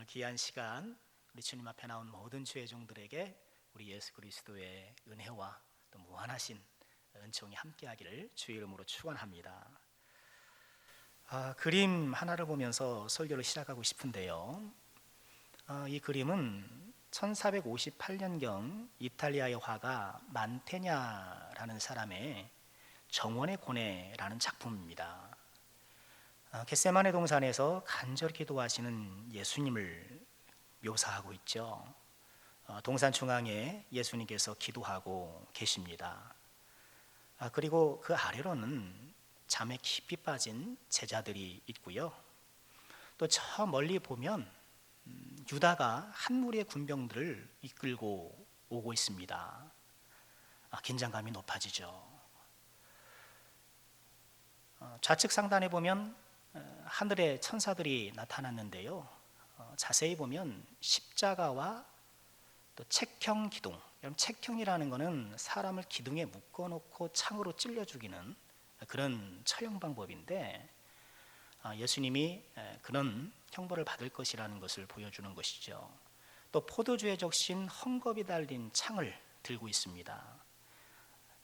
귀한 시간 우리 주님 앞에 나온 모든 주의 종들에게 우리 예수 그리스도의 은혜와 또 무한하신 은총이 함께하기를 주의 이름으로 축원합니다. 그림 하나를 보면서 설교를 시작하고 싶은데요. 이 그림은 1458년경 이탈리아의 화가 만테냐라는 사람의 정원의 고뇌라는 작품입니다. 겟세마네 동산에서 간절히 기도하시는 예수님을 묘사하고 있죠. 동산 중앙에 예수님께서 기도하고 계십니다. 그리고 그 아래로는 잠에 깊이 빠진 제자들이 있고요. 또 저 멀리 보면 유다가 한 무리의 군병들을 이끌고 오고 있습니다. 긴장감이 높아지죠. 좌측 상단에 보면 하늘의 천사들이 나타났는데요. 자세히 보면 십자가와 또 책형 기둥, 책형이라는 것은 사람을 기둥에 묶어놓고 창으로 찔러 죽이는 그런 처형 방법인데, 예수님이 그런 형벌을 받을 것이라는 것을 보여주는 것이죠. 또 포도주에 적신 헝겊이 달린 창을 들고 있습니다.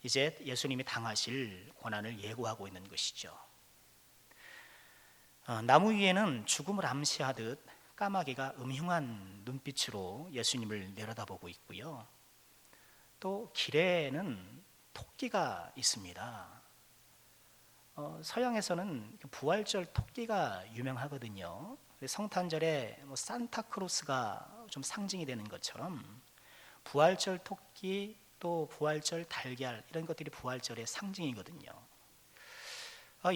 이제 예수님이 당하실 고난을 예고하고 있는 것이죠. 나무 위에는 죽음을 암시하듯 까마귀가 음흉한 눈빛으로 예수님을 내려다보고 있고요. 또 길에는 토끼가 있습니다. 서양에서는 부활절 토끼가 유명하거든요. 성탄절에 산타크로스가 좀 상징이 되는 것처럼 부활절 토끼 또 부활절 달걀, 이런 것들이 부활절의 상징이거든요.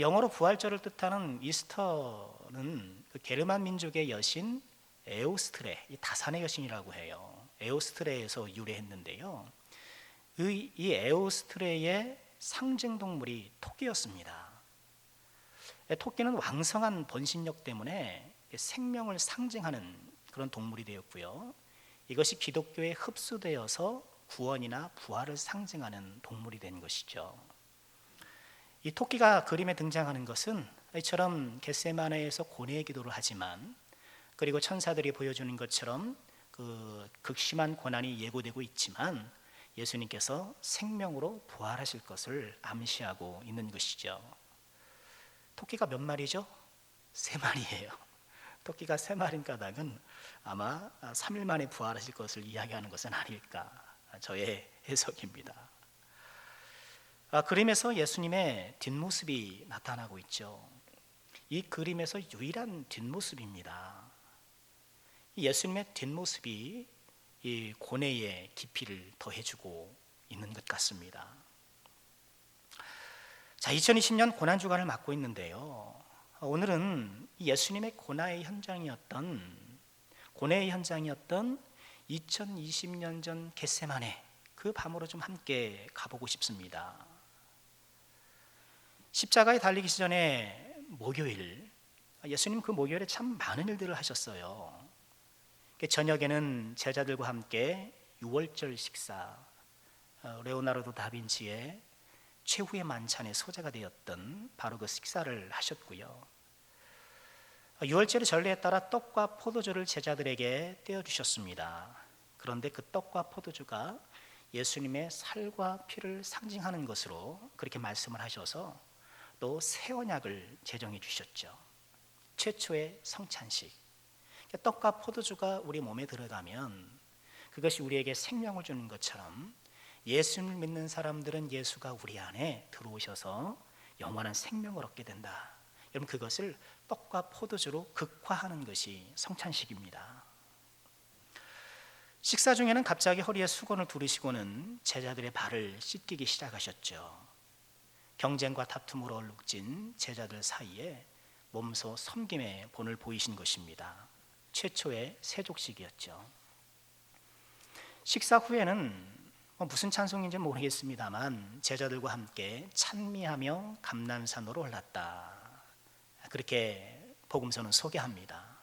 영어로 부활절을 뜻하는 이스터는 그 게르만 민족의 여신 에오스트레, 이 다산의 여신이라고 해요. 에오스트레에서 유래했는데요. 이 에오스트레의 상징 동물이 토끼였습니다. 토끼는 왕성한 번식력 때문에 생명을 상징하는 그런 동물이 되었고요. 이것이 기독교에 흡수되어서 구원이나 부활을 상징하는 동물이 된 것이죠. 이 토끼가 그림에 등장하는 것은 이처럼 겟세마네에서 고뇌의 기도를 하지만, 그리고 천사들이 보여주는 것처럼 그 극심한 고난이 예고되고 있지만 예수님께서 생명으로 부활하실 것을 암시하고 있는 것이죠. 토끼가 몇 마리죠? 3마리예요. 토끼가 3마리인 까닭은 아마 3일 만에 부활하실 것을 이야기하는 것은 아닐까, 저의 해석입니다. 그림에서 예수님의 뒷모습이 나타나고 있죠. 이 그림에서 유일한 뒷모습입니다. 예수님의 뒷모습이 이 고뇌의 깊이를 더해주고 있는 것 같습니다. 자, 2020년 고난주간을 맞고 있는데요. 오늘은 예수님의 고뇌의 현장이었던 2020년 전 겟세마네, 그 밤으로 좀 함께 가보고 싶습니다. 십자가에 달리기 전에 목요일, 예수님 그 목요일에 참 많은 일들을 하셨어요. 저녁에는 제자들과 함께 유월절 식사, 레오나르도 다빈치의 최후의 만찬의 소재가 되었던 바로 그 식사를 하셨고요. 유월절의 전례에 따라 떡과 포도주를 제자들에게 떼어주셨습니다. 그런데 그 떡과 포도주가 예수님의 살과 피를 상징하는 것으로 그렇게 말씀을 하셔서 또 새 언약을 제정해 주셨죠. 최초의 성찬식. 떡과 포도주가 우리 몸에 들어가면 그것이 우리에게 생명을 주는 것처럼 예수를 믿는 사람들은 예수가 우리 안에 들어오셔서 영원한 생명을 얻게 된다. 여러분, 그것을 떡과 포도주로 극화하는 것이 성찬식입니다. 식사 중에는 갑자기 허리에 수건을 두르시고는 제자들의 발을 씻기기 시작하셨죠. 경쟁과 다툼으로 얼룩진 제자들 사이에 몸소 섬김의 본을 보이신 것입니다. 최초의 세족식이었죠. 식사 후에는 무슨 찬송인지 모르겠습니다만 제자들과 함께 찬미하며 감람산으로 올랐다, 그렇게 복음서는 소개합니다.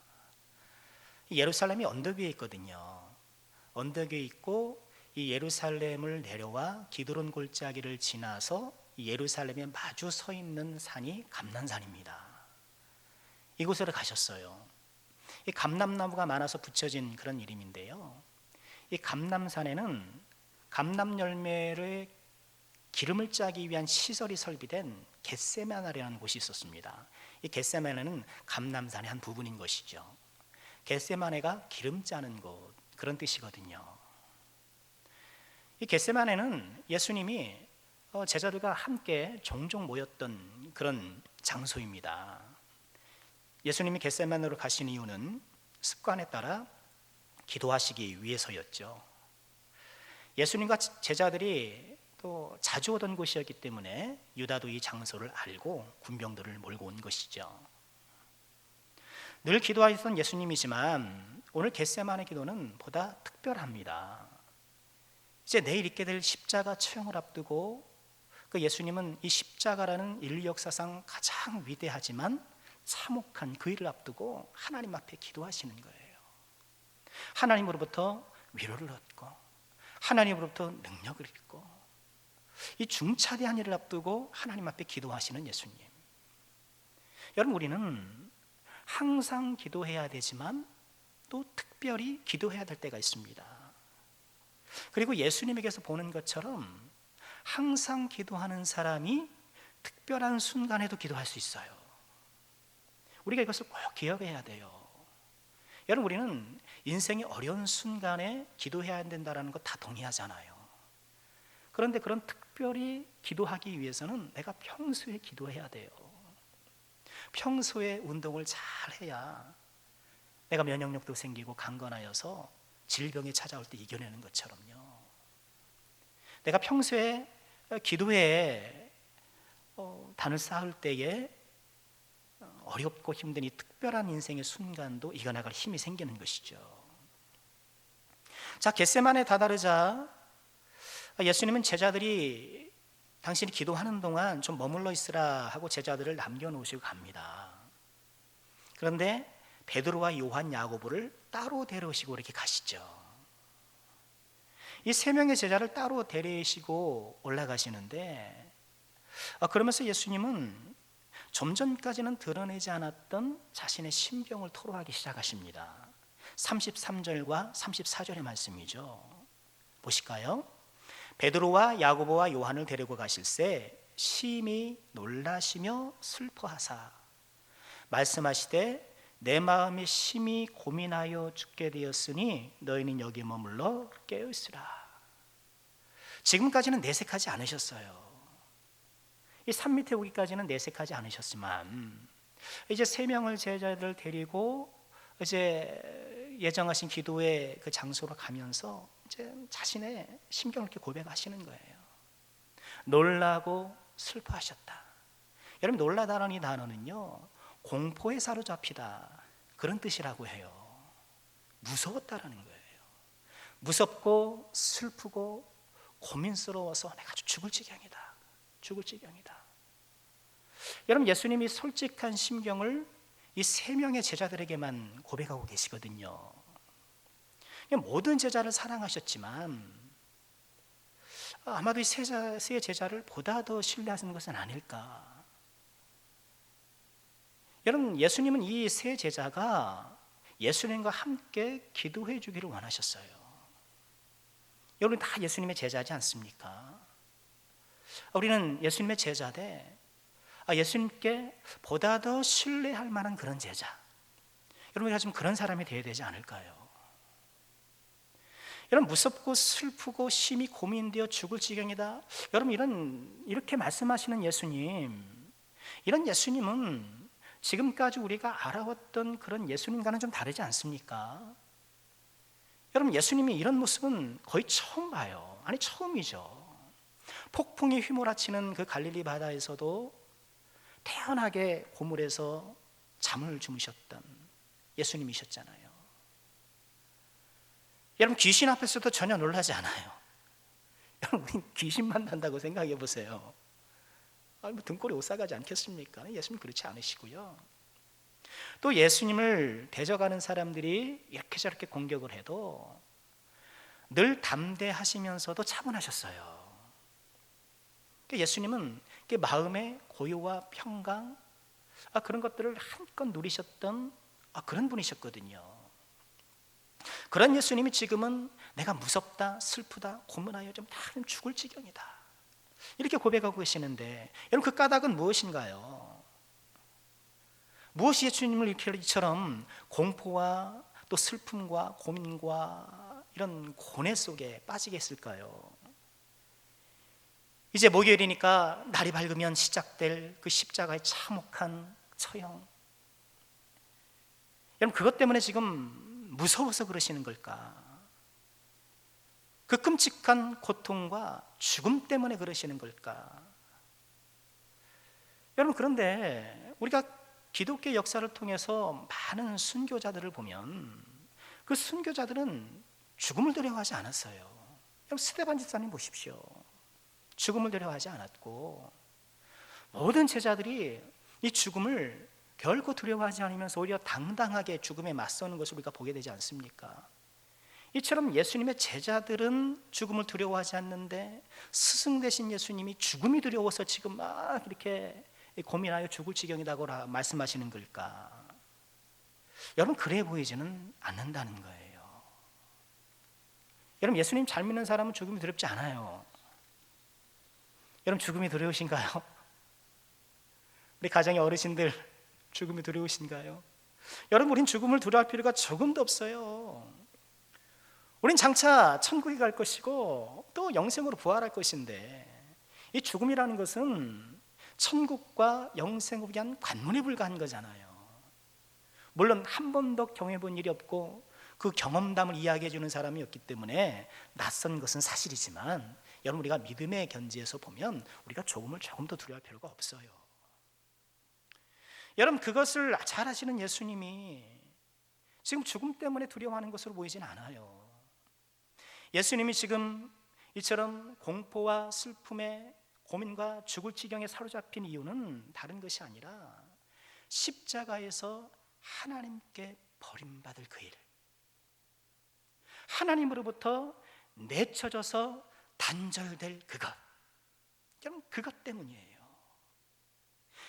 예루살렘이 언덕 위에 있거든요. 언덕 위에 있고 이 예루살렘을 내려와 기드론 골짜기를 지나서 예루살렘에 마주 서 있는 산이 감람산입니다. 이곳으로 가셨어요. 이 감람나무가 많아서 붙여진 그런 이름인데요. 이 감람산에는 감람 열매를 기름을 짜기 위한 시설이 설비된 겟세마네라는 곳이 있었습니다. 이 겟세마네는 감람산의 한 부분인 것이죠. 겟세마네가 기름 짜는 곳, 그런 뜻이거든요. 이 겟세마네는 예수님이 제자들과 함께 종종 모였던 그런 장소입니다. 예수님이 겟세마네로 가신 이유는 습관에 따라 기도하시기 위해서였죠. 예수님과 제자들이 또 자주 오던 곳이었기 때문에 유다도 이 장소를 알고 군병들을 몰고 온 것이죠. 늘 기도하셨던 예수님이지만 오늘 겟세마네 기도는 보다 특별합니다. 이제 내일 있게 될 십자가 처형을 앞두고 그 예수님은 이 십자가라는 인류 역사상 가장 위대하지만 참혹한 그 일을 앞두고 하나님 앞에 기도하시는 거예요. 하나님으로부터 위로를 얻고 하나님으로부터 능력을 얻고 이 중차대한 일을 앞두고 하나님 앞에 기도하시는 예수님. 여러분, 우리는 항상 기도해야 되지만 또 특별히 기도해야 될 때가 있습니다. 그리고 예수님에게서 보는 것처럼 항상 기도하는 사람이 특별한 순간에도 기도할 수 있어요. 우리가 이것을 꼭 기억해야 돼요. 여러분, 우리는 인생의 어려운 순간에 기도해야 된다는 거 다 동의하잖아요. 그런데 그런 특별히 기도하기 위해서는 내가 평소에 기도해야 돼요. 평소에 운동을 잘 해야 내가 면역력도 생기고 강건하여서 질병이 찾아올 때 이겨내는 것처럼요. 내가 평소에 기도에 단을 쌓을 때에 어렵고 힘든 이 특별한 인생의 순간도 이겨나갈 힘이 생기는 것이죠. 자, 겟세마네에 다다르자 예수님은 제자들이 당신이 기도하는 동안 좀 머물러 있으라 하고 제자들을 남겨놓으시고 갑니다. 그런데 베드로와 요한, 야고보를 따로 데려오시고 이렇게 가시죠. 이 세 명의 제자를 따로 데리시고 올라가시는데 그러면서 예수님은 좀 전까지는 드러내지 않았던 자신의 심경을 토로하기 시작하십니다. 33절과 34절의 말씀이죠. 보실까요? 베드로와 야고보와 요한을 데리고 가실새 심히 놀라시며 슬퍼하사 말씀하시되 내 마음이 심히 고민하여 죽게 되었으니 너희는 여기 머물러 깨어있으라. 지금까지는 내색하지 않으셨어요. 이 산 밑에 오기까지는 내색하지 않으셨지만 이제 세 명을 제자들을 데리고 이제 예정하신 기도의 그 장소로 가면서 이제 자신의 심경을 이렇게 고백하시는 거예요. 놀라고 슬퍼하셨다. 여러분, 놀라다라는 이 단어는요, 공포에 사로잡히다 그런 뜻이라고 해요. 무서웠다라는 거예요. 무섭고 슬프고 고민스러워서 내가 아주 죽을 지경이다. 죽을 지경이다. 여러분, 예수님이 솔직한 심경을 이 세 명의 제자들에게만 고백하고 계시거든요. 모든 제자를 사랑하셨지만 아마도 이 세 제자를 보다 더 신뢰하시는 것은 아닐까. 여러분, 예수님은 이 세 제자가 예수님과 함께 기도해 주기를 원하셨어요. 여러분, 다 예수님의 제자지 않습니까? 우리는 예수님의 제자되 예수님께 보다 더 신뢰할 만한 그런 제자, 여러분, 우리가 좀 그런 사람이 되어야 되지 않을까요? 여러분, 무섭고 슬프고 심히 고민되어 죽을 지경이다. 여러분, 이렇게 말씀하시는 예수님, 이런 예수님은 지금까지 우리가 알아왔던 그런 예수님과는 좀 다르지 않습니까? 여러분, 예수님이 이런 모습은 거의 처음 봐요. 아니, 처음이죠. 폭풍이 휘몰아치는 그 갈릴리 바다에서도 태연하게 고물에서 잠을 주무셨던 예수님이셨잖아요. 여러분, 귀신 앞에서도 전혀 놀라지 않아요. 여러분, 귀신 만난다고 생각해 보세요. 등골이 오싹하지 않겠습니까? 예수님 그렇지 않으시고요. 또 예수님을 대적하는 사람들이 이렇게 저렇게 공격을 해도 늘 담대하시면서도 차분하셨어요. 예수님은 마음의 고요와 평강, 그런 것들을 한껏 누리셨던 그런 분이셨거든요. 그런 예수님이 지금은 내가 무섭다, 슬프다, 고문하여 좀 다 죽을 지경이다, 이렇게 고백하고 계시는데, 여러분 그 까닭은 무엇인가요? 무엇이 예수님을 이처럼 공포와 또 슬픔과 고민과 이런 고뇌 속에 빠지게 했을까요? 이제 목요일이니까 날이 밝으면 시작될 그 십자가의 참혹한 처형, 여러분 그것 때문에 지금 무서워서 그러시는 걸까? 그 끔찍한 고통과 죽음 때문에 그러시는 걸까? 여러분 그런데 우리가 기독교 역사를 통해서 많은 순교자들을 보면 그 순교자들은 죽음을 두려워하지 않았어요. 여러분 스데반 집사님 보십시오. 죽음을 두려워하지 않았고, 모든 제자들이 이 죽음을 결코 두려워하지 않으면서 오히려 당당하게 죽음에 맞서는 것을 우리가 보게 되지 않습니까? 이처럼 예수님의 제자들은 죽음을 두려워하지 않는데 스승 되신 예수님이 죽음이 두려워서 지금 막 이렇게 고민하여 죽을 지경이라고 말씀하시는 걸까? 여러분 그래 보이지는 않는다는 거예요. 여러분 예수님 잘 믿는 사람은 죽음이 두렵지 않아요. 여러분 죽음이 두려우신가요? 우리 가정의 어르신들 죽음이 두려우신가요? 여러분 우린 죽음을 두려워할 필요가 조금도 없어요. 우린 장차 천국에 갈 것이고 또 영생으로 부활할 것인데, 이 죽음이라는 것은 천국과 영생을 위한 관문에 불과한 거잖아요. 물론 한 번도 경험해 본 일이 없고 그 경험담을 이야기해 주는 사람이 없기 때문에 낯선 것은 사실이지만, 여러분 우리가 믿음의 견지에서 보면 우리가 죽음을 조금 더 두려워할 필요가 없어요. 여러분 그것을 잘 아시는 예수님이 지금 죽음 때문에 두려워하는 것으로 보이진 않아요. 예수님이 지금 이처럼 공포와 슬픔에 고민과 죽을 지경에 사로잡힌 이유는 다른 것이 아니라 십자가에서 하나님께 버림받을 그 일, 하나님으로부터 내쳐져서 단절될 그것, 여러분 그것 때문이에요.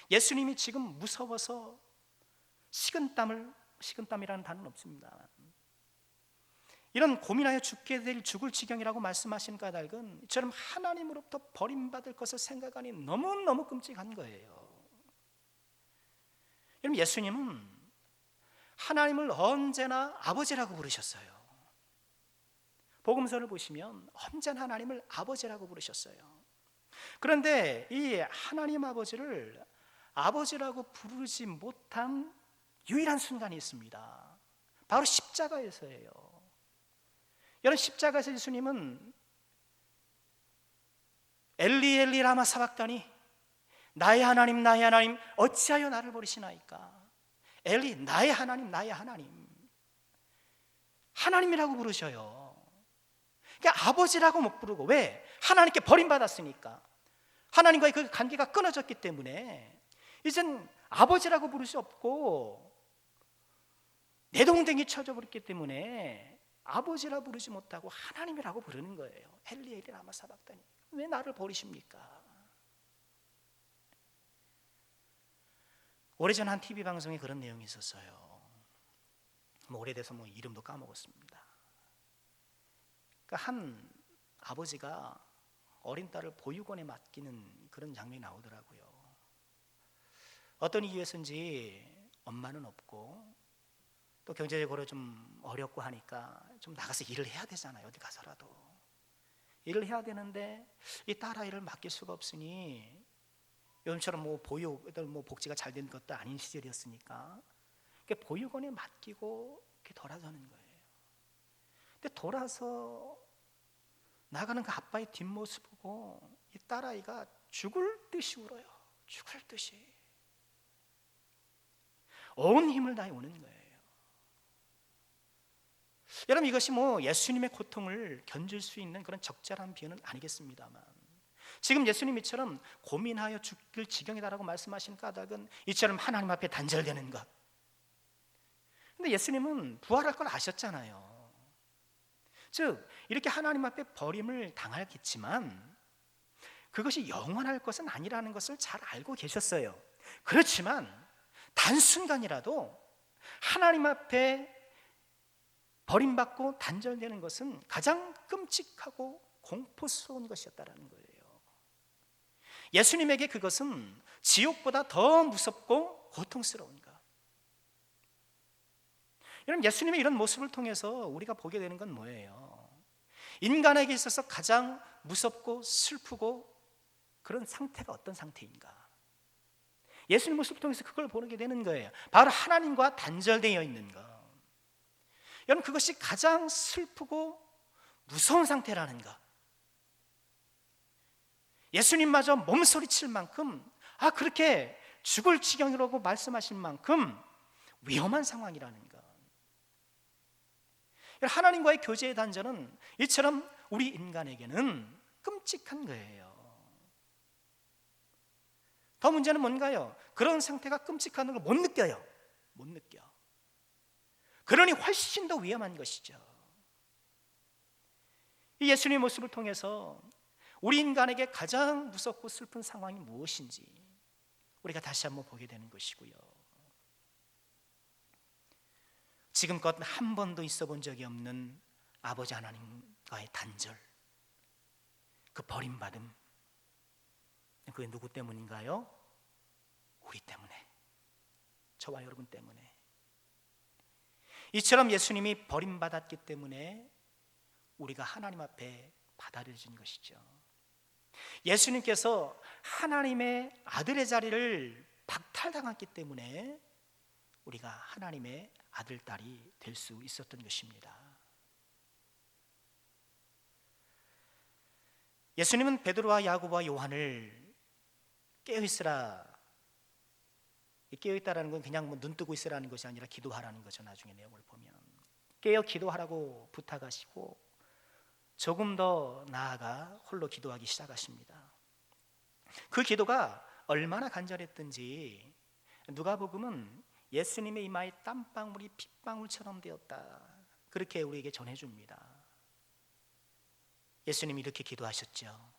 예수님이 지금 무서워서 식은땀이라는 단어는 없습니다. 이런 고민하여 죽게 될 죽을 지경이라고 말씀하신 까닭은 이처럼 하나님으로부터 버림받을 것을 생각하니 너무너무 끔찍한 거예요. 여러분 예수님은 하나님을 언제나 아버지라고 부르셨어요. 복음서를 보시면 언제나 하나님을 아버지라고 부르셨어요. 그런데 이 하나님 아버지를 아버지라고 부르지 못한 유일한 순간이 있습니다. 바로 십자가에서예요. 여러분 십자가에서 예수님은 엘리 엘리 라마 사박다니, 나의 하나님 나의 하나님 어찌하여 나를 버리시나이까. 엘리 나의 하나님 나의 하나님, 하나님이라고 부르셔요. 그러니까 아버지라고 못 부르고, 왜? 하나님께 버림받았으니까. 하나님과의 그 관계가 끊어졌기 때문에 이젠 아버지라고 부를 수 없고 내동댕이 쳐져 버렸기 때문에 아버지라 부르지 못하고 하나님이라고 부르는 거예요. 엘리 엘리 라마 사박다니, 왜 나를 버리십니까? 오래전 한 TV 방송에 그런 내용이 있었어요. 오래돼서 이름도 까먹었습니다. 그러니까 한 아버지가 어린 딸을 보육원에 맡기는 그런 장면이 나오더라고요. 어떤 이유에서인지 엄마는 없고 또 경제적으로 좀 어렵고 하니까 좀 나가서 일을 해야 되잖아요. 어디 가서라도 일을 해야 되는데 이 딸아이를 맡길 수가 없으니, 요즘처럼 보육, 복지가 잘 된 것도 아닌 시절이었으니까 보육원에 맡기고 이렇게 돌아서는 거예요. 근데 돌아서 나가는 그 아빠의 뒷모습 보고 이 딸아이가 죽을 듯이 울어요. 죽을 듯이 온 힘을 다해 우는 거예요. 여러분 이것이 예수님의 고통을 견딜 수 있는 그런 적절한 비유는 아니겠습니다만, 지금 예수님이처럼 고민하여 죽을 지경이다라고 말씀하신 까닭은 이처럼 하나님 앞에 단절되는 것. 근데 예수님은 부활할 걸 아셨잖아요. 즉 이렇게 하나님 앞에 버림을 당하겠지만 그것이 영원할 것은 아니라는 것을 잘 알고 계셨어요. 그렇지만 단순간이라도 하나님 앞에 버림받고 단절되는 것은 가장 끔찍하고 공포스러운 것이었다라는 거예요. 예수님에게 그것은 지옥보다 더 무섭고 고통스러운 것. 여러분, 예수님의 이런 모습을 통해서 우리가 보게 되는 건 뭐예요? 인간에게 있어서 가장 무섭고 슬프고 그런 상태가 어떤 상태인가? 예수님 모습을 통해서 그걸 보게 되는 거예요. 바로 하나님과 단절되어 있는 것. 여러분, 그것이 가장 슬프고 무서운 상태라는 것. 예수님마저 몸소리칠 만큼 그렇게 죽을 지경이라고 말씀하실 만큼 위험한 상황이라는 것. 하나님과의 교제의 단절은 이처럼 우리 인간에게는 끔찍한 거예요. 더 문제는 뭔가요? 그런 상태가 끔찍한 걸 못 느껴요. 못 느껴. 그러니 훨씬 더 위험한 것이죠. 이 예수님의 모습을 통해서 우리 인간에게 가장 무섭고 슬픈 상황이 무엇인지 우리가 다시 한번 보게 되는 것이고요. 지금껏 한 번도 있어 본 적이 없는 아버지 하나님과의 단절, 그 버림받음, 그게 누구 때문인가요? 우리 때문에, 저와 여러분 때문에. 이처럼 예수님이 버림받았기 때문에 우리가 하나님 앞에 받아들여진 것이죠. 예수님께서 하나님의 아들의 자리를 박탈당했기 때문에 우리가 하나님의 아들, 딸이 될 수 있었던 것입니다. 예수님은 베드로와 야고보와 요한을 깨어있으라, 깨어있다라는 건 그냥 눈 뜨고 있으라는 것이 아니라 기도하라는 거죠. 나중에 내용을 보면 깨어 기도하라고 부탁하시고 조금 더 나아가 홀로 기도하기 시작하십니다. 그 기도가 얼마나 간절했든지 누가복음은 예수님의 이마에 땀방울이 핏방울처럼 되었다, 그렇게 우리에게 전해줍니다. 예수님이 이렇게 기도하셨죠.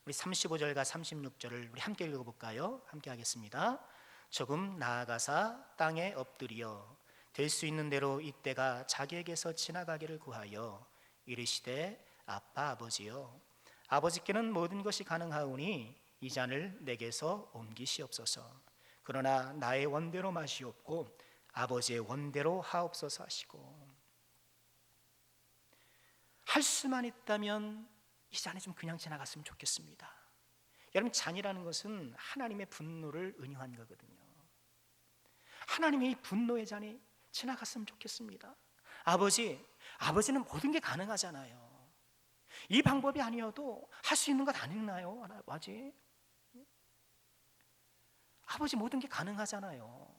우리 35절과 36절을 우리 함께 읽어볼까요? 함께 하겠습니다. 조금 나아가사 땅에 엎드려 될 수 있는 대로 이때가 자기에게서 지나가기를 구하여 이르시되 아빠 아버지여, 아버지께는 모든 것이 가능하오니 이 잔을 내게서 옮기시옵소서. 그러나 나의 원대로 마시옵고 아버지의 원대로 하옵소서 하시고, 할 수만 있다면 이 잔이 좀 그냥 지나갔으면 좋겠습니다. 여러분, 잔이라는 것은 하나님의 분노를 은유한 거거든요. 하나님의 이 분노의 잔이 지나갔으면 좋겠습니다. 아버지는 모든 게 가능하잖아요. 이 방법이 아니어도 할 수 있는 것 아니나요? 아버지 모든 게 가능하잖아요.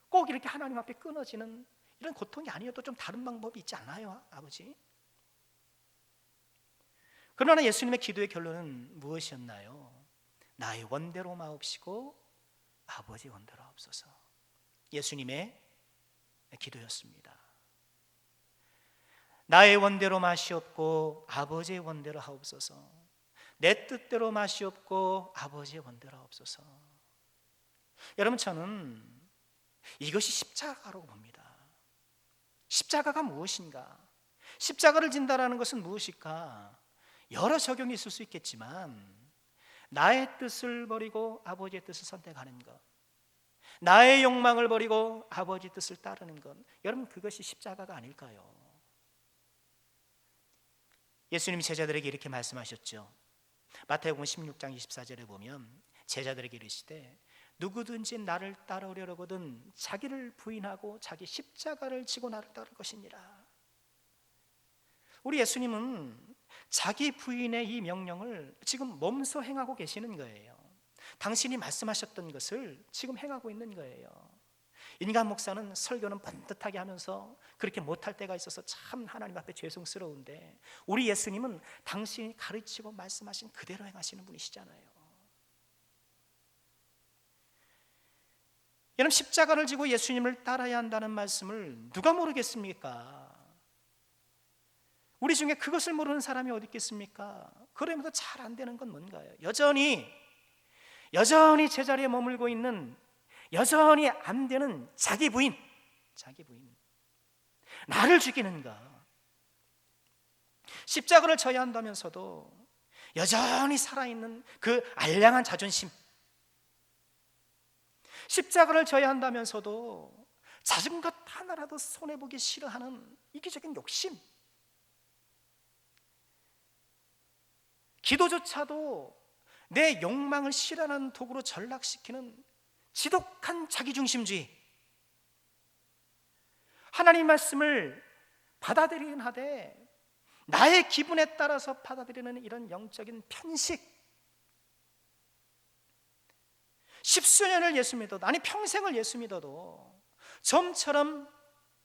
꼭 이렇게 하나님 앞에 끊어지는 이런 고통이 아니어도 좀 다른 방법이 있지 않아요, 아버지? 그러나 예수님의 기도의 결론은 무엇이었나요? 나의 원대로 마옵시고 아버지 원대로 하옵소서. 예수님의 기도였습니다. 나의 원대로 마시옵고 아버지의 원대로 하옵소서. 내 뜻대로 마시옵고 아버지의 원대로 하옵소서. 여러분, 저는 이것이 십자가라고 봅니다. 십자가가 무엇인가? 십자가를 진다라는 것은 무엇일까? 여러 적용이 있을 수 있겠지만 나의 뜻을 버리고 아버지의 뜻을 선택하는 것, 나의 욕망을 버리고 아버지의 뜻을 따르는 것, 여러분, 그것이 십자가가 아닐까요? 예수님이 제자들에게 이렇게 말씀하셨죠. 마태복음 16장 24절에 보면 제자들에게 이르시되 누구든지 나를 따르려거든 자기를 부인하고 자기 십자가를 지고 나를 따를 것이니라. 우리 예수님은 자기 부인의 이 명령을 지금 몸소 행하고 계시는 거예요. 당신이 말씀하셨던 것을 지금 행하고 있는 거예요. 인간 목사는 설교는 번듯하게 하면서 그렇게 못할 때가 있어서 참 하나님 앞에 죄송스러운데, 우리 예수님은 당신이 가르치고 말씀하신 그대로 행하시는 분이시잖아요. 여러분, 십자가를 지고 예수님을 따라야 한다는 말씀을 누가 모르겠습니까? 우리 중에 그것을 모르는 사람이 어디 있겠습니까? 그러면서 잘 안 되는 건 뭔가요? 여전히 제자리에 머물고 있는, 여전히 안 되는 자기 부인, 자기 부인. 나를 죽이는가? 십자가를 져야 한다면서도 여전히 살아있는 그 알량한 자존심. 십자가를 져야 한다면서도 작은 것 하나라도 손해보기 싫어하는 이기적인 욕심. 기도조차도 내 욕망을 실현하는 도구로 전락시키는 지독한 자기중심주의. 하나님 말씀을 받아들이긴 하되 나의 기분에 따라서 받아들이는 이런 영적인 편식. 십수년을 예수 믿어도, 아니 평생을 예수 믿어도 점처럼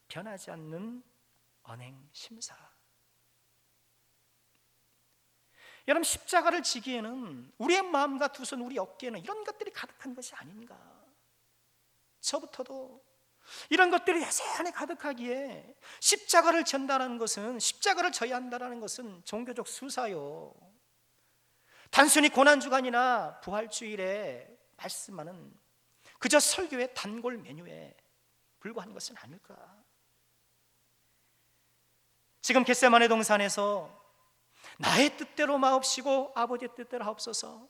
변하지 않는 언행 심사. 여러분, 십자가를 지기에는 우리의 마음과 두 손, 우리 어깨에는 이런 것들이 가득한 것이 아닌가. 저부터도 이런 것들이 여전히 가득하기에 십자가를 전다는 것은, 십자가를 져야 한다는 것은 종교적 수사요, 단순히 고난주간이나 부활주일에 말씀하는 그저 설교의 단골 메뉴에 불과한 것은 아닐까. 지금 겟세마네 동산에서 나의 뜻대로 마옵시고 아버지의 뜻대로 하옵소서,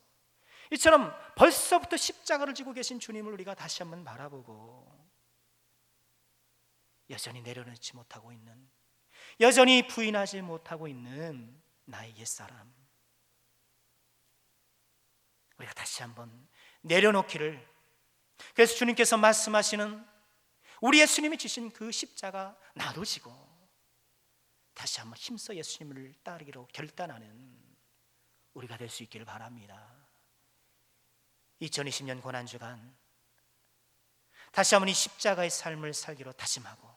이처럼 벌써부터 십자가를 지고 계신 주님을 우리가 다시 한번 바라보고 여전히 내려놓지 못하고 있는, 여전히 부인하지 못하고 있는 나의 옛사람, 우리가 다시 한번 내려놓기를. 그래서 주님께서 말씀하시는 우리 예수님이 지신 그 십자가 나도 지고 다시 한번 힘써 예수님을 따르기로 결단하는 우리가 될 수 있기를 바랍니다. 2020년 고난주간 다시 한번 이 십자가의 삶을 살기로 다짐하고,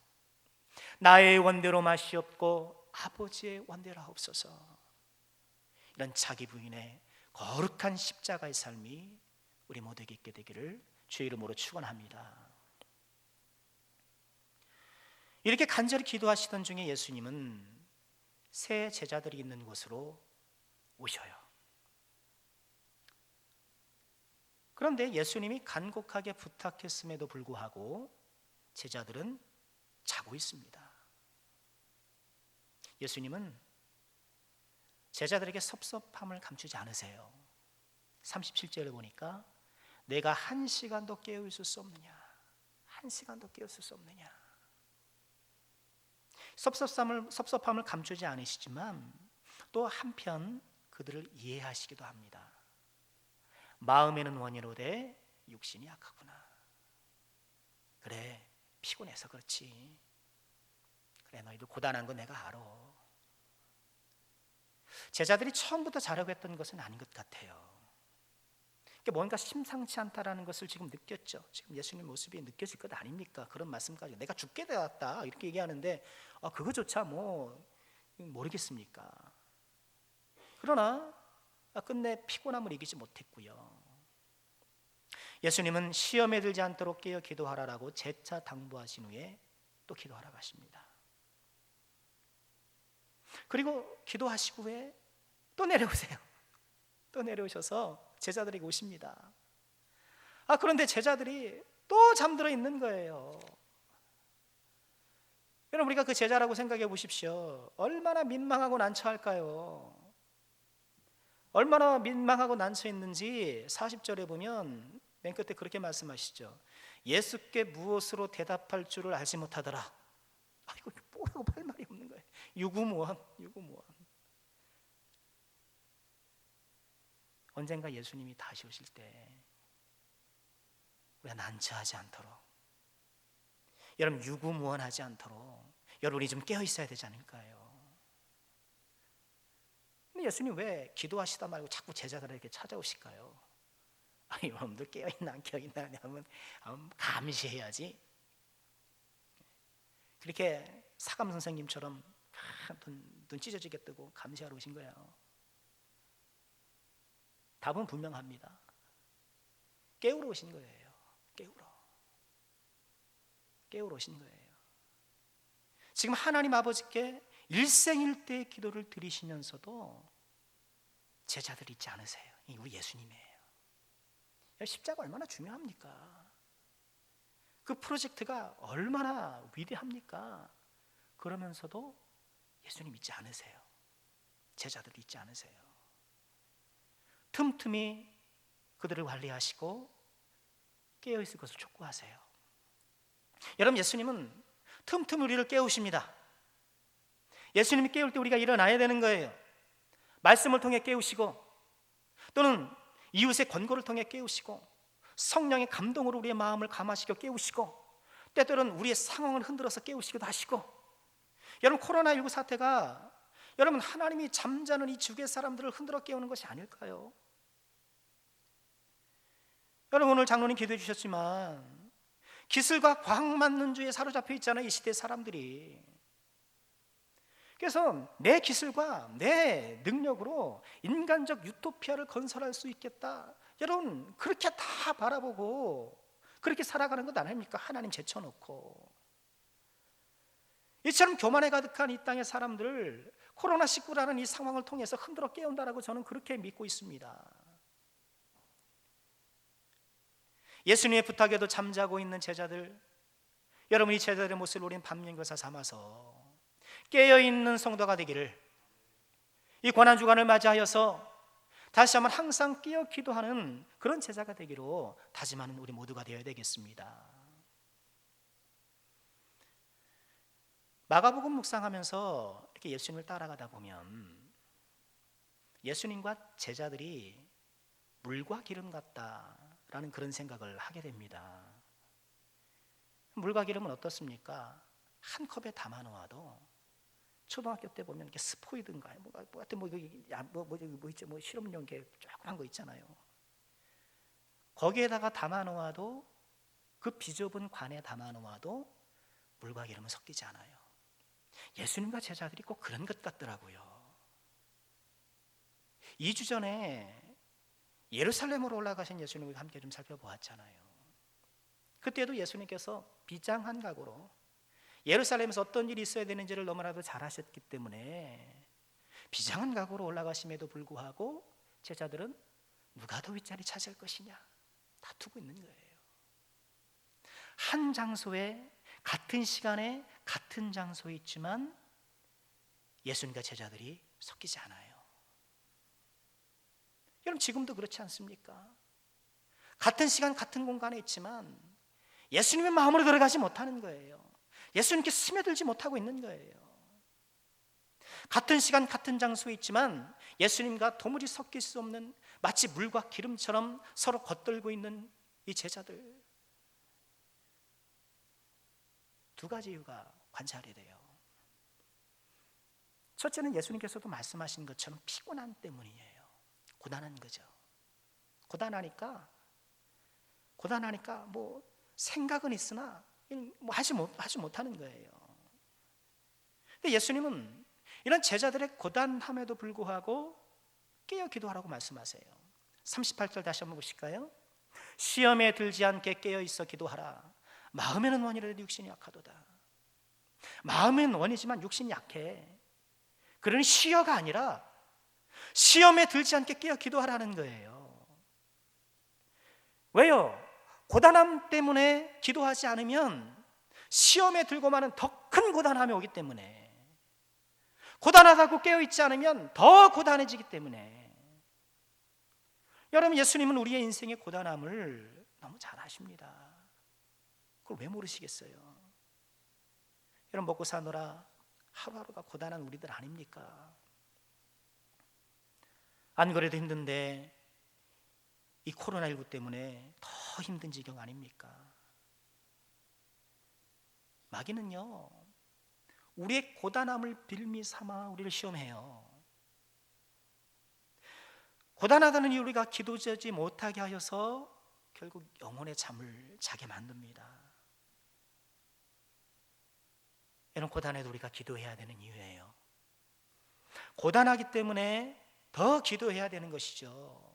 나의 원대로 마시옵고 아버지의 원대로 하옵소서, 이런 자기 부인의 거룩한 십자가의 삶이 우리 모두에게 있게 되기를 주의 이름으로 축원합니다. 이렇게 간절히 기도하시던 중에 예수님은 세 제자들이 있는 곳으로 오셔요. 그런데 예수님이 간곡하게 부탁했음에도 불구하고 제자들은 자고 있습니다. 예수님은 제자들에게 섭섭함을 감추지 않으세요. 37절을 보니까 내가 한 시간도 깨어 있을 수 없느냐, 한 시간도 깨어 있을 수 없느냐. 섭섭함을 감추지 않으시지만 또 한편 그들을 이해하시기도 합니다. 마음에는 원이로되 육신이 약하구나. 그래, 피곤해서 그렇지. 그래, 너희들 고단한 거 내가 알아. 제자들이 처음부터 자려고 했던 것은 아닌 것 같아요. 뭔가 심상치 않다라는 것을 지금 느꼈죠. 지금 예수님 모습이 느껴질 것 아닙니까? 그런 말씀까지, 내가 죽게 되었다 이렇게 얘기하는데 그거조차 모르겠습니까? 그러나 끝내 피곤함을 이기지 못했고요. 예수님은 시험에 들지 않도록 깨어 기도하라라고 재차 당부하신 후에 또 기도하라고 하십니다. 그리고 기도하시고 후에 또 내려오세요. 또 내려오셔서 제자들에게 오십니다. 그런데 제자들이 또 잠들어 있는 거예요. 여러분, 우리가 그 제자라고 생각해 보십시오. 얼마나 민망하고 난처할까요? 얼마나 민망하고 난처했는지 40절에 보면 맨 끝에 그렇게 말씀하시죠. 예수께 무엇으로 대답할 줄을 알지 못하더라. 이거 뭐라고 할 말이 없는 거예요. 유구무원. 언젠가 예수님이 다시 오실 때 우리가 난처하지 않도록, 여러분 유구무원하지 않도록 여러분이 좀 깨어 있어야 되지 않을까요? 근데 예수님 왜 기도하시다 말고 자꾸 제자들에게 찾아오실까요? 여러분들 깨어있나 안 깨어있나 하면 감시해야지. 그렇게 사감 선생님처럼 눈 찢어지게 뜨고 감시하러 오신 거예요. 답은 분명합니다. 깨우러 오신 거예요. 깨우러 오신 거예요. 지금 하나님 아버지께 일생일대의 기도를 드리시면서도 제자들 잊지 않으세요. 우리 예수님이에요. 십자가 얼마나 중요합니까? 그 프로젝트가 얼마나 위대합니까? 그러면서도 예수님 잊지 않으세요. 제자들 잊지 않으세요. 틈틈이 그들을 관리하시고 깨어있을 것을 촉구하세요. 여러분, 예수님은 틈틈이 우리를 깨우십니다. 예수님이 깨울 때 우리가 일어나야 되는 거예요. 말씀을 통해 깨우시고, 또는 이웃의 권고를 통해 깨우시고, 성령의 감동으로 우리의 마음을 감화시켜 깨우시고, 때때로는 우리의 상황을 흔들어서 깨우시기도 하시고. 여러분, 코로나19 사태가 여러분 하나님이 잠자는 이 주의 사람들을 흔들어 깨우는 것이 아닐까요? 여러분, 오늘 장로님 기도해 주셨지만 기술과 과학만능주의에 사로잡혀 있잖아요, 이 시대 사람들이. 그래서 내 기술과 내 능력으로 인간적 유토피아를 건설할 수 있겠다, 여러분 그렇게 다 바라보고 그렇게 살아가는 것 아닙니까? 하나님 제쳐놓고. 이처럼 교만에 가득한 이 땅의 사람들을 코로나19라는 이 상황을 통해서 흔들어 깨운다라고 저는 그렇게 믿고 있습니다. 예수님의 부탁에도 잠자고 있는 제자들, 여러분 이 제자들의 모습을 우리는 반면교사 삼아서 깨어있는 성도가 되기를, 이 고난주간을 맞이하여서 다시 한번 항상 깨어 기도하는 그런 제자가 되기로 다짐하는 우리 모두가 되어야 되겠습니다. 마가복음 묵상하면서 이렇게 예수님을 따라가다 보면 예수님과 제자들이 물과 기름 같다라는 그런 생각을 하게 됩니다. 물과 기름은 어떻습니까? 한 컵에 담아 놓아도 초등학교 때 보면 이렇게 스포이든가 뭐 실험용 게 조그만 거 있잖아요. 거기에다가 담아 놓아도, 그 비좁은 관에 담아 놓아도 물과 기름은 섞이지 않아요. 예수님과 제자들이 꼭 그런 것 같더라고요. 2주 전에 예루살렘으로 올라가신 예수님과 함께 좀 살펴보았잖아요. 그때도 예수님께서 비장한 각오로 예루살렘에서 어떤 일이 있어야 되는지를 너무나도 잘 아셨기 때문에 비장한 각오로 올라가심에도 불구하고 제자들은 누가 더 윗자리 차지할 것이냐 다투고 있는 거예요. 한 장소에 같은 시간에 같은 장소에 있지만 예수님과 제자들이 섞이지 않아요. 여러분, 지금도 그렇지 않습니까? 같은 시간 같은 공간에 있지만 예수님의 마음으로 들어가지 못하는 거예요. 예수님께 스며들지 못하고 있는 거예요. 같은 시간 같은 장소에 있지만 예수님과 도무지 섞일 수 없는, 마치 물과 기름처럼 서로 겉돌고 있는 이 제자들. 두 가지 이유가 관찰이 돼요. 첫째는 예수님께서도 말씀하신 것처럼 피곤함 때문이에요. 고단한 거죠. 고단하니까 뭐 생각은 있으나 뭐 하지 못하는 거예요. 근데 예수님은 이런 제자들의 고단함에도 불구하고 깨어 기도하라고 말씀하세요. 38절 다시 한번 보실까요? 시험에 들지 않게 깨어 있어 기도하라. 마음에는 원이라도 육신이 약하도다. 마음은 원이지만 육신이 약해. 그러니 시여가 아니라 시험에 들지 않게 깨어 기도하라는 거예요. 왜요? 고단함 때문에 기도하지 않으면 시험에 들고 마는 더 큰 고단함이 오기 때문에, 고단하다고 깨어있지 않으면 더 고단해지기 때문에. 여러분, 예수님은 우리의 인생의 고단함을 너무 잘 아십니다. 그걸 왜 모르시겠어요? 여러분, 먹고 사느라 하루하루가 고단한 우리들 아닙니까? 안 그래도 힘든데 이 코로나19 때문에 더 힘든 지경 아닙니까? 마귀는요, 우리의 고단함을 빌미 삼아 우리를 시험해요. 고단하다는 이유 우리가 기도하지 못하게 하여서 결국 영혼의 잠을 자게 만듭니다. 여러분, 고단해도 우리가 기도해야 되는 이유예요. 고단하기 때문에 더 기도해야 되는 것이죠.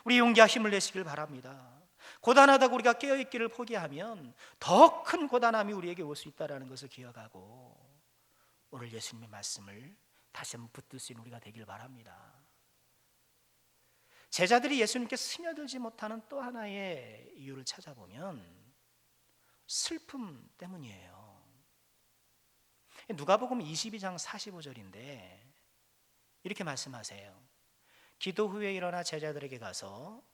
우리 용기와 힘을 내시길 바랍니다. 고단하다고 우리가 깨어있기를 포기하면 더 큰 고단함이 우리에게 올 수 있다는 것을 기억하고 오늘 예수님의 말씀을 다시 한번 붙들 수 있는 우리가 되길 바랍니다. 제자들이 예수님께 스며들지 못하는 또 하나의 이유를 찾아보면 슬픔 때문이에요. 누가복음 22장 45절인데 이렇게 말씀하세요. 기도 후에 일어나 제자들에게 가서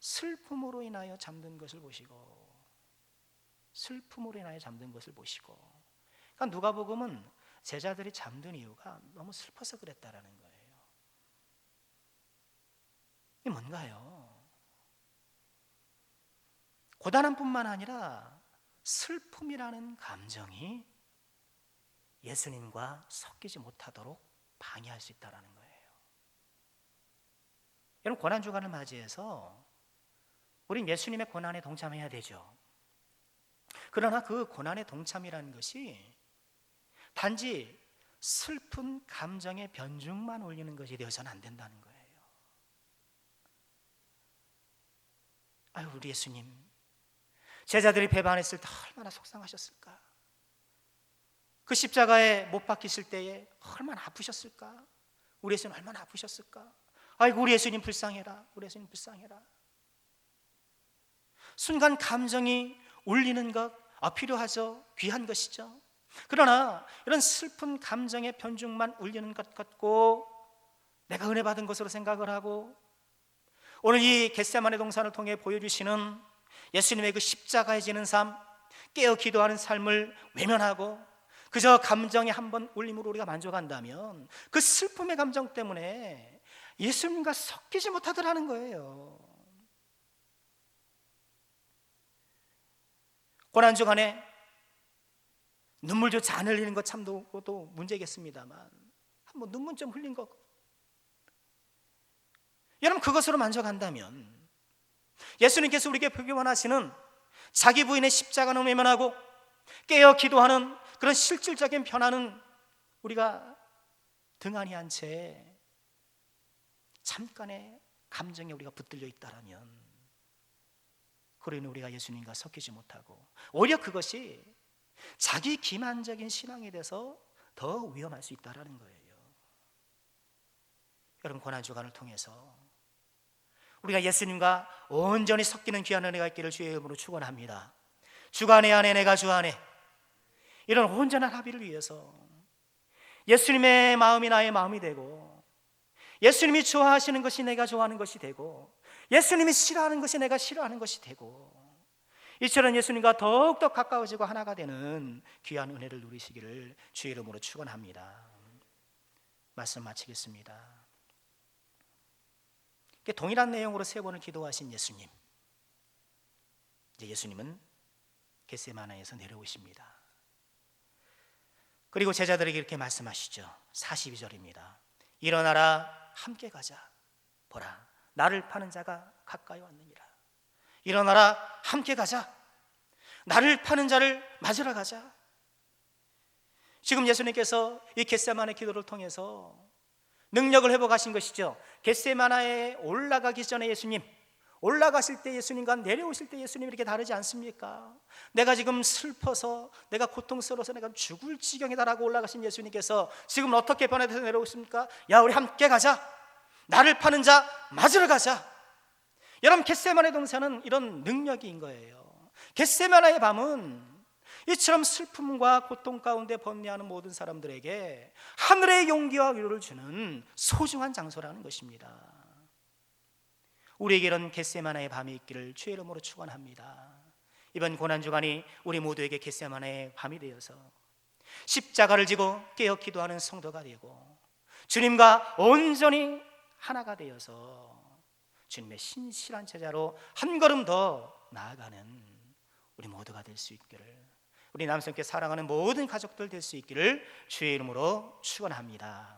슬픔으로 인하여 잠든 것을 보시고, 슬픔으로 인하여 잠든 것을 보시고. 그러니까 누가복음은 제자들이 잠든 이유가 너무 슬퍼서 그랬다라는 거예요. 이게 뭔가요? 고단함뿐만 아니라 슬픔이라는 감정이 예수님과 섞이지 못하도록 방해할 수 있다는 거예요. 여러분, 고난주간을 맞이해서 우린 예수님의 고난에 동참해야 되죠. 그러나 그 고난의 동참이라는 것이 단지 슬픈 감정의 변죽만 올리는 것이 되어서는 안 된다는 거예요. 아유, 우리 예수님, 제자들이 배반했을 때 얼마나 속상하셨을까? 그 십자가에 못 박히실 때에 얼마나 아프셨을까? 우리 예수님 얼마나 아프셨을까? 아이고, 우리 예수님 불쌍해라. 우리 예수님 불쌍해라. 순간 감정이 울리는 것 필요하죠. 귀한 것이죠. 그러나 이런 슬픈 감정의 변죽만 울리는 것 같고 내가 은혜 받은 것으로 생각을 하고 오늘 이 겟세마네 동산을 통해 보여주시는 예수님의 그 십자가에 지는 삶, 깨어 기도하는 삶을 외면하고 그저 감정의 한번 울림으로 우리가 만족한다면 그 슬픔의 감정 때문에 예수님과 섞이지 못하더라는 거예요. 고난주간에 눈물조차 안 흘리는 것 참도 그것도 문제겠습니다만 한번 눈물 좀 흘린 것, 여러분 그것으로 만족한다면 예수님께서 우리에게 원하시는 자기 부인의 십자가는 외면하고 깨어 기도하는 그런 실질적인 변화는 우리가 등한히 한 채 잠깐의 감정에 우리가 붙들려 있다라면 그로 인해 우리가 예수님과 섞이지 못하고 오히려 그것이 자기 기만적인 신앙에 대해서 더 위험할 수 있다는 거예요. 여러분, 고난주간을 통해서 우리가 예수님과 온전히 섞이는 귀한 은혜가 있기를 주의 이름으로 축원합니다. 주가 내 안에 내가 주 안에, 이런 온전한 합의를 위해서 예수님의 마음이 나의 마음이 되고 예수님이 좋아하시는 것이 내가 좋아하는 것이 되고 예수님이 싫어하는 것이 내가 싫어하는 것이 되고 이처럼 예수님과 더욱더 가까워지고 하나가 되는 귀한 은혜를 누리시기를 주의 이름으로 축원합니다. 말씀 마치겠습니다. 동일한 내용으로 3번을 기도하신 예수님, 이제 예수님은 겟세마네에서 내려오십니다. 그리고 제자들에게 이렇게 말씀하시죠. 42절입니다. 일어나라, 함께 가자. 보라, 나를 파는 자가 가까이 왔느니라. 일어나라, 함께 가자. 나를 파는 자를 맞으러 가자. 지금 예수님께서 이 겟세마네 기도를 통해서 능력을 회복하신 것이죠. 겟세마네에 올라가기 전에 예수님, 올라가실 때 예수님과 내려오실 때 예수님 이렇게 다르지 않습니까? 내가 지금 슬퍼서 내가 고통스러워서 내가 죽을 지경이다라고 올라가신 예수님께서 지금 어떻게 변화돼서 내려오십니까? 야, 우리 함께 가자. 나를 파는 자 맞으러 가자. 여러분, 겟세마네 동산은 이런 능력인 거예요. 겟세마네의 밤은 이처럼 슬픔과 고통 가운데 번뇌하는 모든 사람들에게 하늘의 용기와 위로를 주는 소중한 장소라는 것입니다. 우리에게 이런 겟세마네의 밤이 있기를 주의 이름으로 축원합니다. 이번 고난주간이 우리 모두에게 겟세마네의 밤이 되어서 십자가를 지고 깨어 기도하는 성도가 되고 주님과 온전히 하나가 되어서 주님의 신실한 제자로 한 걸음 더 나아가는 우리 모두가 될 수 있기를, 우리 남성께 사랑하는 모든 가족들 될 수 있기를 주의 이름으로 축원합니다.